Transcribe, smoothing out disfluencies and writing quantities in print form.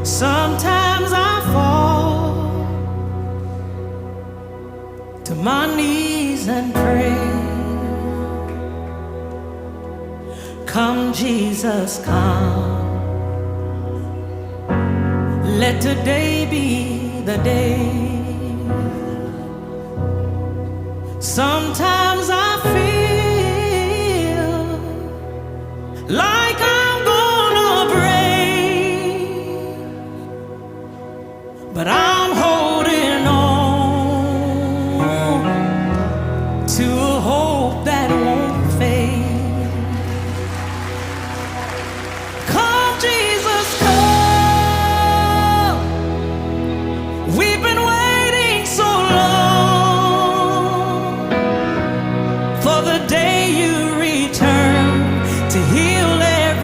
Sometimes I fall to my knees and pray. Come, Jesus, come. Let today be the day. Sometimes I feel like